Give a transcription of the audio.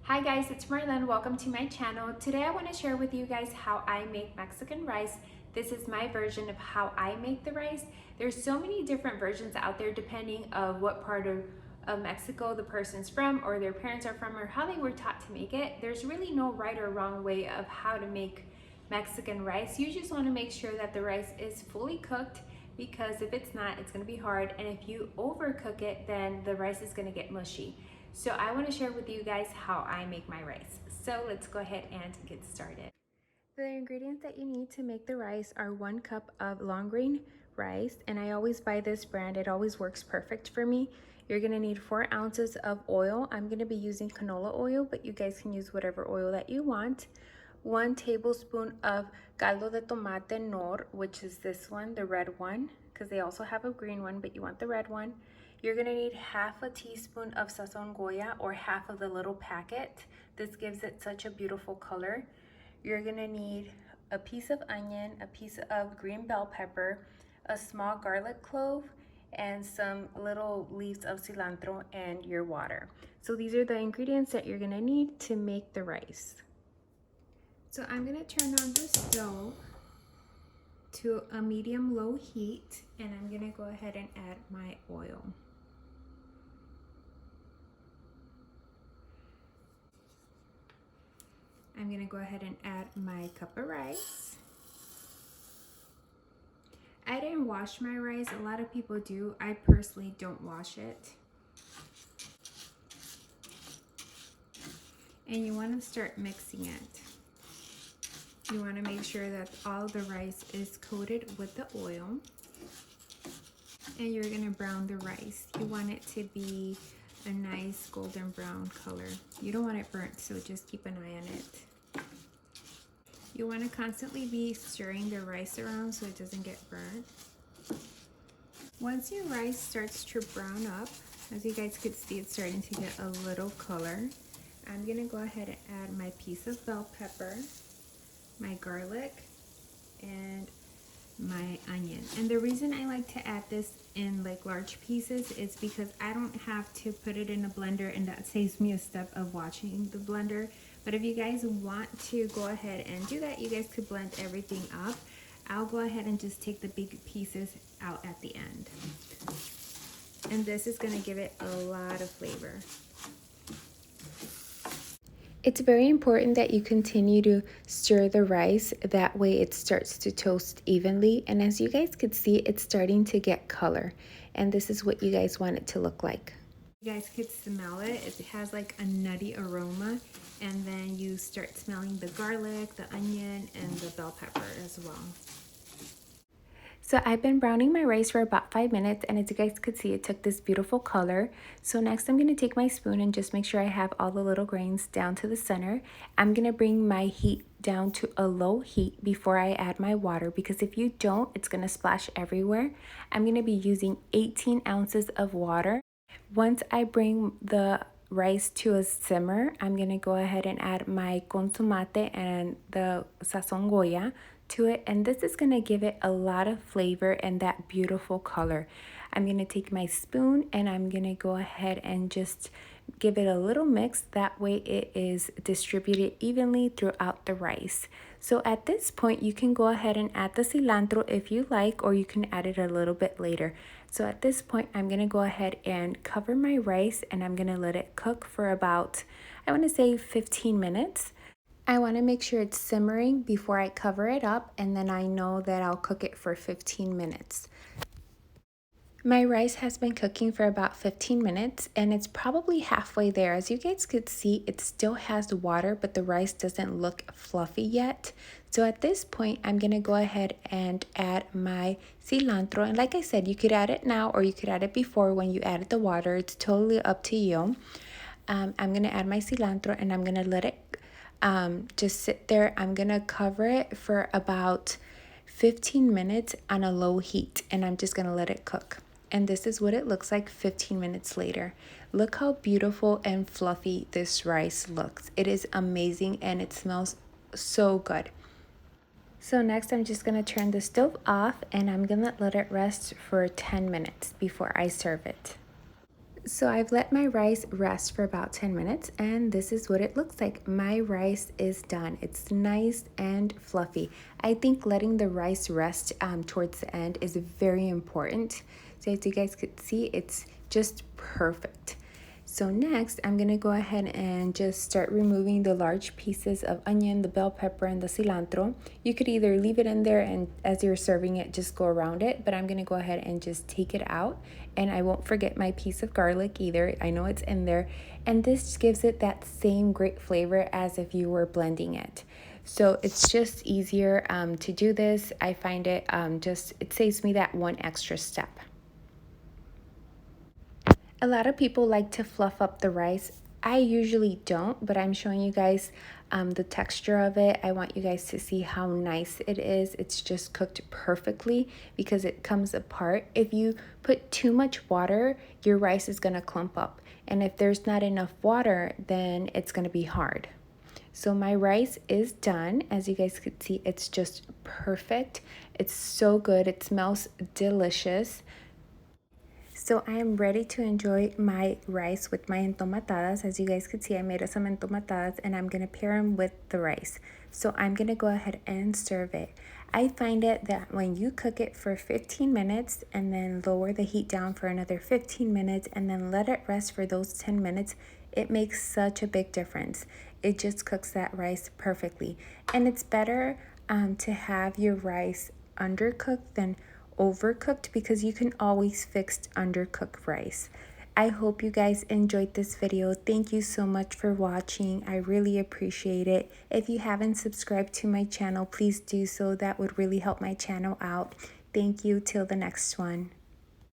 Hi guys, it's Marlen. Welcome to my channel. Today I want to share with you guys how I make Mexican rice. This is my version of how I make the rice. There's so many different versions out there depending of what part of Mexico the person's from or their parents are from or how they were taught to make it. There's really no right or wrong way of how to make Mexican rice. You just want to make sure that the rice is fully cooked, because if it's not, it's going to be hard, and if you overcook it, then the rice is going to get mushy. So I want to share with you guys how I make my rice. So let's go ahead and get started. The ingredients that you need to make the rice are 1 cup of long grain rice, and I always buy this brand. It always works perfect for me. You're going to need 4 ounces of oil. I'm going to be using canola oil, but you guys can use whatever oil that you want. 1 tablespoon of caldo de tomate nor, which is this one, the red one, because they also have a green one, but you want the red one. You're gonna need half a teaspoon of sazon goya, or half of the little packet. This gives it such a beautiful color. You're gonna need a piece of onion, a piece of green bell pepper, a small garlic clove, and some little leaves of cilantro, and your water. So these are the ingredients that you're gonna need to make the rice. So I'm gonna turn on the stove to a medium-low heat, and I'm gonna go ahead and add my oil. I'm gonna go ahead and add my cup of rice. I didn't wash my rice. A lot of people do. I personally don't wash it. And you want to start mixing it. You want to make sure that all the rice is coated with the oil. And you're gonna brown the rice. You want it to be a nice golden brown color. You don't want it burnt, so just keep an eye on it. You want to constantly be stirring the rice around so it doesn't get burnt. Once your rice starts to brown up, as you guys could see, it's starting to get a little color. I'm gonna go ahead and add my piece of bell pepper, my garlic, and my onion. And the reason I like to add this in like large pieces is because I don't have to put it in a blender, and that saves me a step of washing the blender. But if you guys want to go ahead and do that, you guys could blend everything up. I'll go ahead and just take the big pieces out at the end. And this is gonna give it a lot of flavor. It's very important that you continue to stir the rice. That way it starts to toast evenly. And as you guys could see, it's starting to get color. And this is what you guys want it to look like. You guys could smell it. It has like a nutty aroma. And then you start smelling the garlic, the onion, and the bell pepper as well. So I've been browning my rice for about 5 minutes, and as you guys could see, it took this beautiful color. So next I'm going to take my spoon and just make sure I have all the little grains down to the center. I'm going to bring my heat down to a low heat before I add my water, because if you don't, it's going to splash everywhere. I'm going to be using 18 ounces of water. Once I bring the rice to a simmer, I'm going to go ahead and add my consomate and the sazon goya to it, and this is going to give it a lot of flavor and that beautiful color. I'm going to take my spoon and I'm going to go ahead and just give it a little mix. That way it is distributed evenly throughout the rice. So at this point, you can go ahead and add the cilantro if you like, or you can add it a little bit later. So at this point, I'm going to go ahead and cover my rice, and I'm going to let it cook for about, I want to say 15 minutes. I want to make sure it's simmering before I cover it up, and then I know that I'll cook it for 15 minutes. My rice has been cooking for about 15 minutes, and it's probably halfway there. As you guys could see, it still has water, but the rice doesn't look fluffy yet. So at this point, I'm going to go ahead and add my cilantro. And like I said, you could add it now or you could add it before when you added the water. It's totally up to you. I'm going to add my cilantro, and I'm going to let it just sit there. I'm going to cover it for about 15 minutes on a low heat, and I'm just going to let it cook. And this is what it looks like 15 minutes later. Look how beautiful and fluffy this rice looks. It is amazing, and it smells so good. So next, I'm just going to turn the stove off, and I'm going to let it rest for 10 minutes before I serve it. So I've let my rice rest for about 10 minutes and this is what it looks like. My rice is done. It's nice and fluffy. I think letting the rice rest towards the end is very important. So as you guys could see, it's just perfect. So next, I'm gonna go ahead and just start removing the large pieces of onion, the bell pepper, and the cilantro. You could either leave it in there and as you're serving it, just go around it, but I'm gonna go ahead and just take it out. And I won't forget my piece of garlic either. I know it's in there. And this gives it that same great flavor as if you were blending it. So it's just easier to do this. I find it it saves me that one extra step. A lot of people like to fluff up the rice. I usually don't, but I'm showing you guys the texture of it. I want you guys to see how nice it is. It's just cooked perfectly because it comes apart. If you put too much water, your rice is gonna clump up. And if there's not enough water, then it's gonna be hard. So my rice is done. As you guys could see, it's just perfect. It's so good. It smells delicious. So I am ready to enjoy my rice with my entomatadas. As you guys could see, I made some entomatadas and I'm going to pair them with the rice. So I'm going to go ahead and serve it. I find it that when you cook it for 15 minutes and then lower the heat down for another 15 minutes and then let it rest for those 10 minutes, it makes such a big difference. It just cooks that rice perfectly. And it's better to have your rice undercooked than overcooked because you can always fix undercooked rice. I hope you guys enjoyed this video. Thank you so much for watching. I really appreciate it. If you haven't subscribed to my channel, please do so. That would really help my channel out. Thank you. Till the next one.